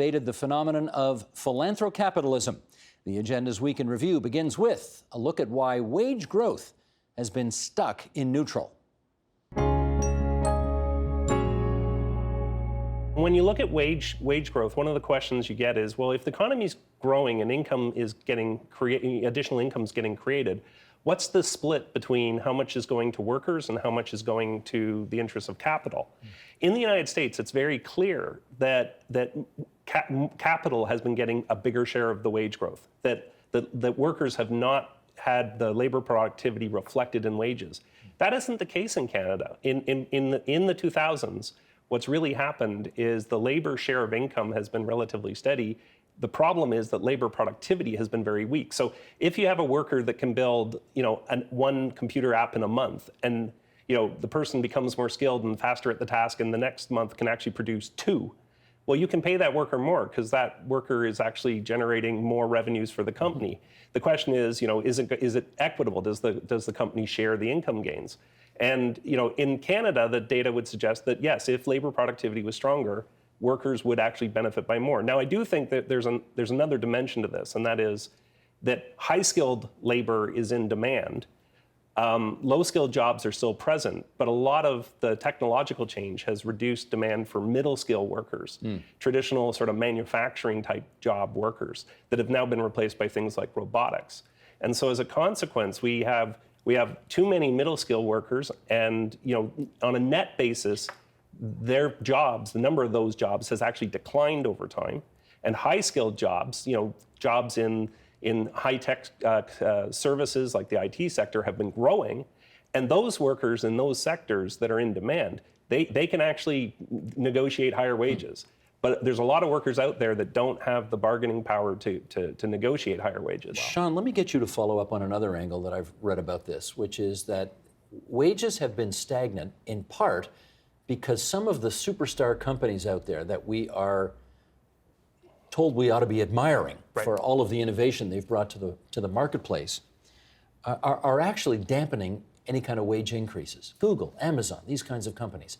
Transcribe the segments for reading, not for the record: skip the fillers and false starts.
debated the phenomenon of philanthrocapitalism. The Agenda's Week in Review begins with a look at why wage growth has been stuck in neutral. When you look at wage growth, one of the questions you get is, well, if the economy's growing and additional income is getting created, what's the split between how much is going to workers and how much is going to the interests of capital? In the United States, it's very clear that capital has been getting a bigger share of the wage growth, that workers have not had the labor productivity reflected in wages. That isn't the case in Canada. In the 2000s, what's really happened is the labor share of income has been relatively steady. The problem is that labor productivity has been very weak. So if you have a worker that can build, one computer app in a month, and the person becomes more skilled and faster at the task, and the next month can actually produce 2, well, you can pay that worker more because that worker is actually generating more revenues for the company. The question is, is it equitable? Does the company share the income gains? And in Canada, the data would suggest that yes, if labor productivity was stronger, workers would actually benefit by more. Now, I do think that there's another dimension to this, and that is that high-skilled labor is in demand. Low-skilled jobs are still present, but a lot of the technological change has reduced demand for middle-skill workers, traditional sort of manufacturing-type job workers that have now been replaced by things like robotics. And so as a consequence, we have too many middle-skill workers, and on a net basis, their jobs, the number of those jobs has actually declined over time. And high-skilled jobs, jobs in high-tech services like the IT sector have been growing. And those workers in those sectors that are in demand, they can actually negotiate higher wages. But there's a lot of workers out there that don't have the bargaining power to negotiate higher wages. Sean, let me get you to follow up on another angle that I've read about this, which is that wages have been stagnant in part because some of the superstar companies out there that we are told we ought to be admiring for all of the innovation they've brought to the marketplace are actually dampening any kind of wage increases. Google, Amazon, these kinds of companies.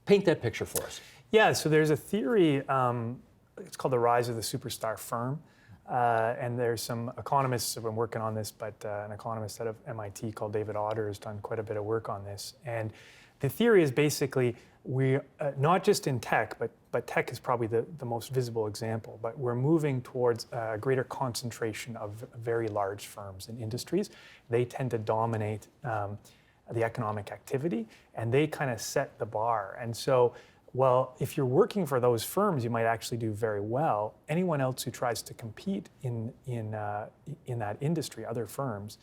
Paint that picture for us. Yeah, so there's a theory, it's called the rise of the superstar firm. And there's some economists who have been working on this, but an economist out of MIT called David Otter has done quite a bit of work on this. And the theory is basically we, not just in tech, but tech is probably the most visible example, but we're moving towards a greater concentration of very large firms and industries. They tend to dominate the economic activity, and they kind of set the bar. And so, well, if you're working for those firms, you might actually do very well. Anyone else who tries to compete in that industry, other firms,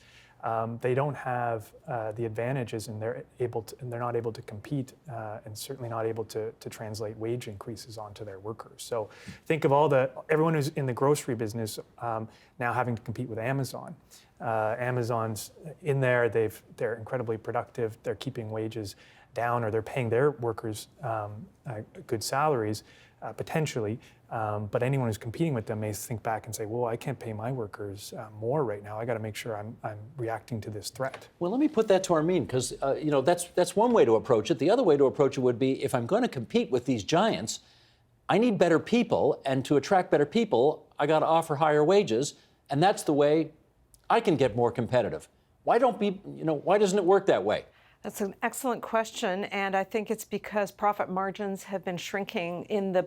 they don't have the advantages, and they're not able to compete, and certainly not able to translate wage increases onto their workers. So think of everyone who's in the grocery business now having to compete with Amazon. Amazon's in there; they're incredibly productive. They're keeping wages down, or they're paying their workers good salaries, potentially. But anyone who's competing with them may think back and say, well, I can't pay my workers more right now. I got to make sure I'm reacting to this threat. Well, let me put that to Armin, because that's one way to approach it. The other way to approach it would be, if I'm going to compete with these giants, I need better people, and to attract better people, I got to offer higher wages, and that's the way I can get more competitive. Why doesn't it work that way? That's an excellent question, and I think it's because profit margins have been shrinking in the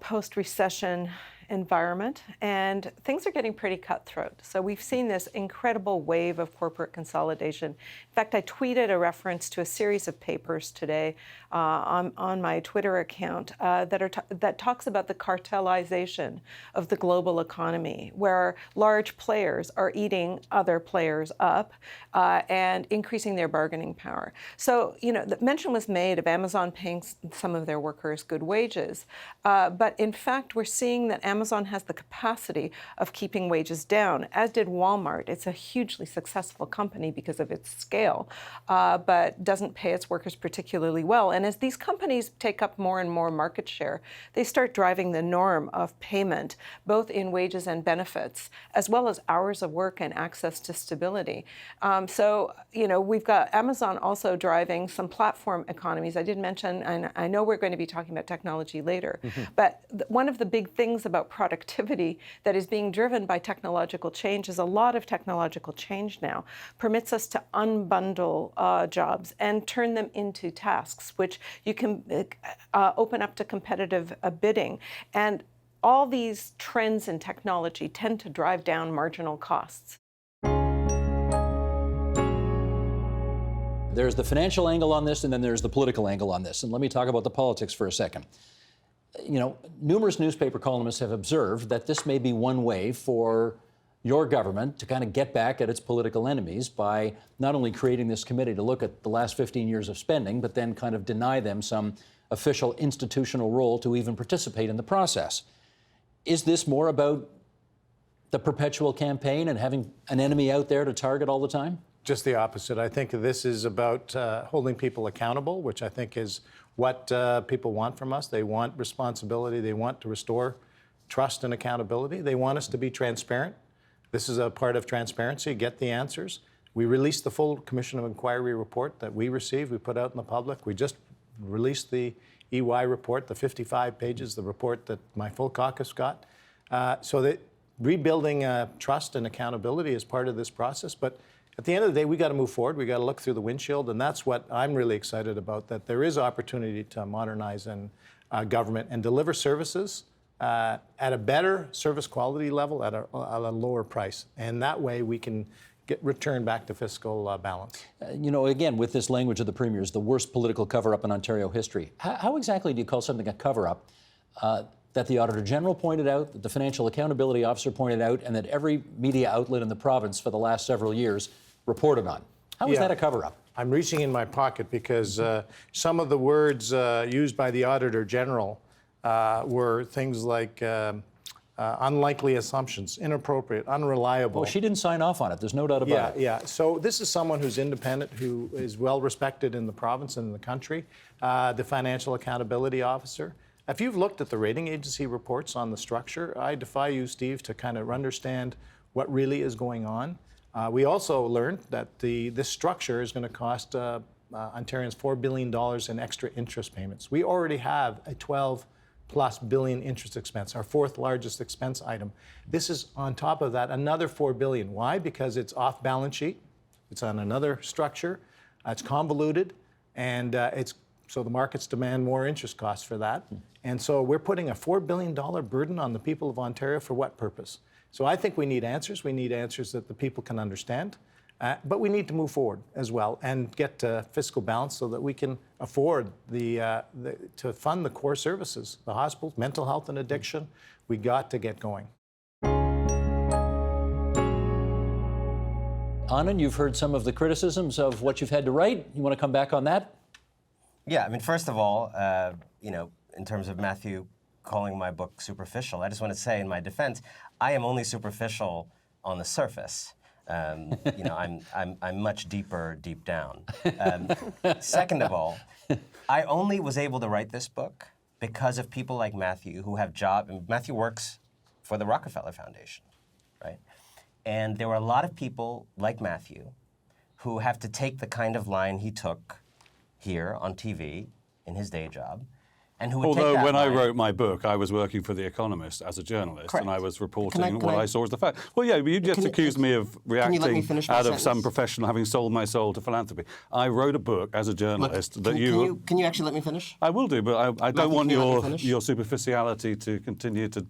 post-recession environment, and things are getting pretty cutthroat. So we've seen this incredible wave of corporate consolidation. In fact, I tweeted a reference to a series of papers today on my Twitter account that talks about the cartelization of the global economy, where large players are eating other players up and increasing their bargaining power. So, the mention was made of Amazon paying some of their workers good wages, but in fact, we're seeing that Amazon has the capacity of keeping wages down, as did Walmart. It's a hugely successful company because of its scale, but doesn't pay its workers particularly well. And as these companies take up more and more market share, they start driving the norm of payment, both in wages and benefits, as well as hours of work and access to stability. So, we've got Amazon also driving some platform economies. I did mention, and I know we're going to be talking about technology later, but one of the big things about productivity that is being driven by technological change is a lot of technological change now permits us to unbundle jobs and turn them into tasks, which you can open up to competitive bidding. And all these trends in technology tend to drive down marginal costs. There's the financial angle on this, and then there's the political angle on this. And let me talk about the politics for a second. Numerous newspaper columnists have observed that this may be one way for your government to kind of get back at its political enemies by not only creating this committee to look at the last 15 years of spending, but then kind of deny them some official institutional role to even participate in the process. Is this more about the perpetual campaign and having an enemy out there to target all the time? Just the opposite. I think this is about holding people accountable, which I think is what people want from us. They want responsibility. They want to restore trust and accountability. They want us to be transparent. This is a part of transparency, get the answers. We released the full Commission of Inquiry report that we received, we put out in the public. We just released the EY report, the 55 pages, the report that my full caucus got. So that rebuilding trust and accountability is part of this process. But at the end of the day, we got to move forward. We got to look through the windshield, and that's what I'm really excited about, that there is opportunity to modernize government and deliver services at a better service quality level at a lower price. And that way we can return back to fiscal balance. Again, with this language of the Premier's, the worst political cover-up in Ontario history, how exactly do you call something a cover-up that the Auditor General pointed out, that the Financial Accountability Officer pointed out, and that every media outlet in the province for the last several years reported on? How is that a cover-up? I'm reaching in my pocket because some of the words used by the Auditor General were things like unlikely assumptions, inappropriate, unreliable. Well, she didn't sign off on it. There's no doubt about it. Yeah. So this is someone who's independent, who is well respected in the province and in the country, the Financial Accountability Officer. If you've looked at the rating agency reports on the structure, I defy you, Steve, to kind of understand what really is going on. We also learned that this structure is going to cost Ontarians $4 billion in extra interest payments. We already have a $12+ billion interest expense, our fourth largest expense item. This is on top of that another $4 billion. Why? Because it's off balance sheet. It's on another structure. It's convoluted, and so the markets demand more interest costs for that. And so we're putting a $4 billion burden on the people of Ontario for what purpose? So I think we need answers. We need answers that the people can understand. But we need to move forward as well and get to fiscal balance so that we can afford to fund the core services, the hospitals, mental health and addiction. We got to get going. Anand, you've heard some of the criticisms of what you've had to write. You want to come back on that? Yeah, I mean, first of all, in terms of Matthew calling my book superficial, I just want to say in my defense, I am only superficial on the surface. I'm much deeper deep down. Second of all, I only was able to write this book because of people like Matthew who have jobs. Matthew works for the Rockefeller Foundation, right? And there were a lot of people like Matthew who have to take the kind of line he took here on TV in his day job, and who would take that Although when line, I wrote my book, I was working for The Economist as a journalist, Correct. and I was reporting Can what I saw as the fact. Well, yeah, but you just accused me of let me reacting finish my out of some sentence? professional having sold my soul to philanthropy. I wrote a book as a journalist that Can you actually let me finish? I will do, but I don't Matthew, want can you let me finish? your superficiality to continue to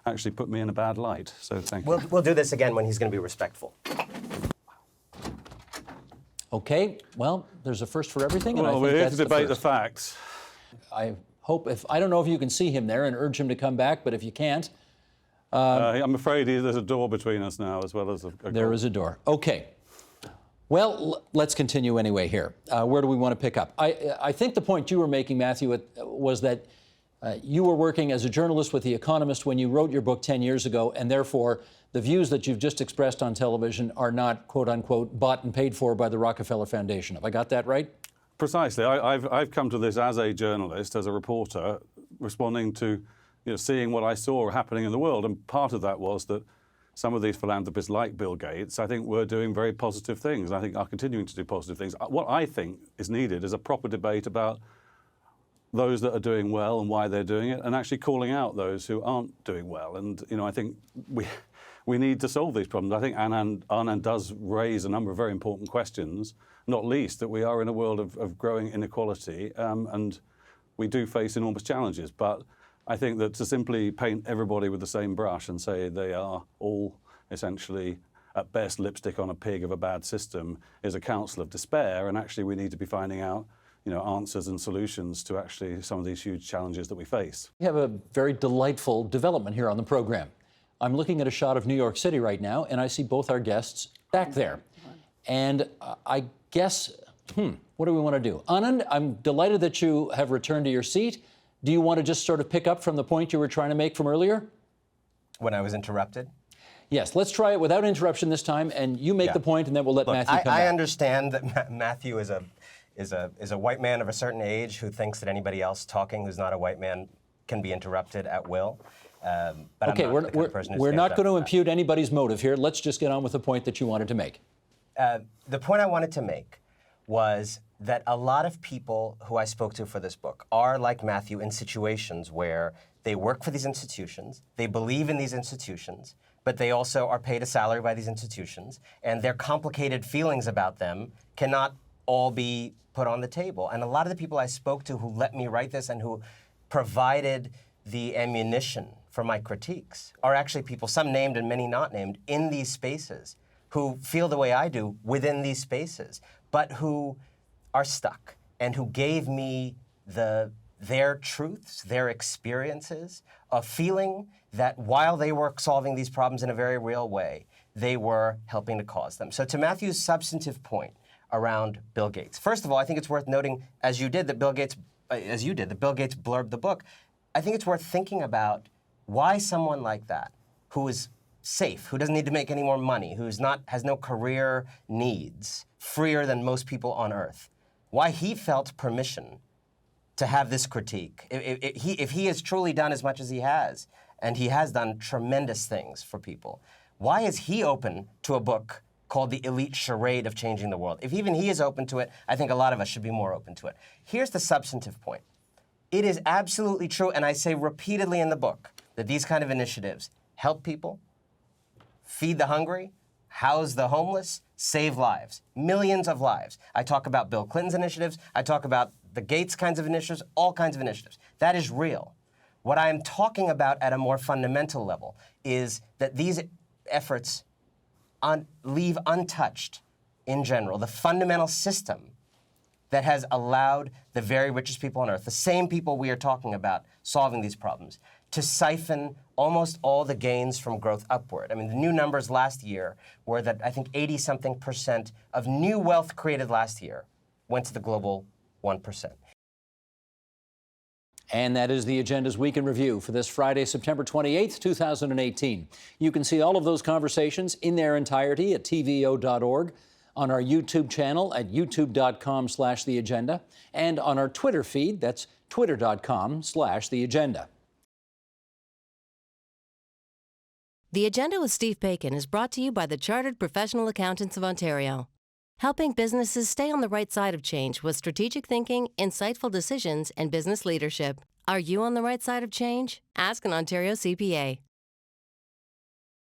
actually put me in a bad light. So thank you. We'll do this again when he's going to be respectful. Okay, well, there's a first for everything, and I Well, think we're here that's to debate the first. facts. I hope I don't know if you can see him there and urge him to come back, but if you can't, I'm afraid there's a door between us now, as well as a there is a door. Okay. Well, let's continue anyway here. Where do we want to pick up? I think the point you were making, Matthew, was that You were working as a journalist with The Economist when you wrote your book 10 years ago, and therefore the views that you've just expressed on television are not, quote unquote, bought and paid for by the Rockefeller Foundation. Have I got that right? Precisely. I've come to this as a journalist, as a reporter, responding to, seeing what I saw happening in the world. And part of that was that some of these philanthropists like Bill Gates, I think, were doing very positive things. I think are continuing to do positive things. What I think is needed is a proper debate about those that are doing well and why they're doing it, and actually calling out those who aren't doing well. And I think we need to solve these problems. I think Anand does raise a number of very important questions, not least that we are in a world of growing inequality, and we do face enormous challenges. But I think that to simply paint everybody with the same brush and say they are all essentially, at best, lipstick on a pig of a bad system is a counsel of despair, and actually we need to be finding out answers and solutions to actually some of these huge challenges that we face. We have a very delightful development here on the program. I'm looking at a shot of New York City right now, and I see both our guests back there. And I guess, what do we want to do? Anand, I'm delighted that you have returned to your seat. Do you want to just sort of pick up from the point you were trying to make from earlier? When I was interrupted? Yes, let's try it without interruption this time, and you make the point, and then we'll let Matthew come back. I understand that Matthew is a white man of a certain age who thinks that anybody else talking who's not a white man can be interrupted at will. But okay, we're not going to impute anybody's motive here. Let's just get on with the point that you wanted to make. The point I wanted to make was that a lot of people who I spoke to for this book are, like Matthew, in situations where they work for these institutions, they believe in these institutions, but they also are paid a salary by these institutions, and their complicated feelings about them cannot all be put on the table. And a lot of the people I spoke to who let me write this and who provided the ammunition for my critiques are actually people, some named and many not named, in these spaces, who feel the way I do within these spaces, but who are stuck and who gave me their truths, their experiences, of feeling that while they were solving these problems in a very real way, they were helping to cause them. So to Matthew's substantive point around Bill Gates, first of all, I think it's worth noting, as you did, that Bill Gates blurbed the book. I think it's worth thinking about why someone like that, who is safe, who doesn't need to make any more money, has no career needs, freer than most people on Earth, why he felt permission to have this critique. If he has truly done as much as he has, and he has done tremendous things for people, why is he open to a book called The Elite Charade of Changing the World? If even he is open to it, I think a lot of us should be more open to it. Here's the substantive point. It is absolutely true, and I say repeatedly in the book, that these kind of initiatives help people, feed the hungry, house the homeless, save lives, millions of lives. I talk about Bill Clinton's initiatives. I talk about the Gates kinds of initiatives, all kinds of initiatives. That is real. What I am talking about at a more fundamental level is that these efforts leave untouched, in general, the fundamental system that has allowed the very richest people on Earth, the same people we are talking about solving these problems, to siphon almost all the gains from growth upward. I mean, the new numbers last year were that I think 80-something% of new wealth created last year went to the global 1%. And that is the Agenda's Week in Review for this Friday, September 28th, 2018. You can see all of those conversations in their entirety at tvo.org, on our YouTube channel at youtube.com/theagenda, and on our Twitter feed, that's twitter.com/theagenda. The Agenda with Steve Bacon is brought to you by the Chartered Professional Accountants of Ontario, helping businesses stay on the right side of change with strategic thinking, insightful decisions, and business leadership. Are you on the right side of change? Ask an Ontario CPA.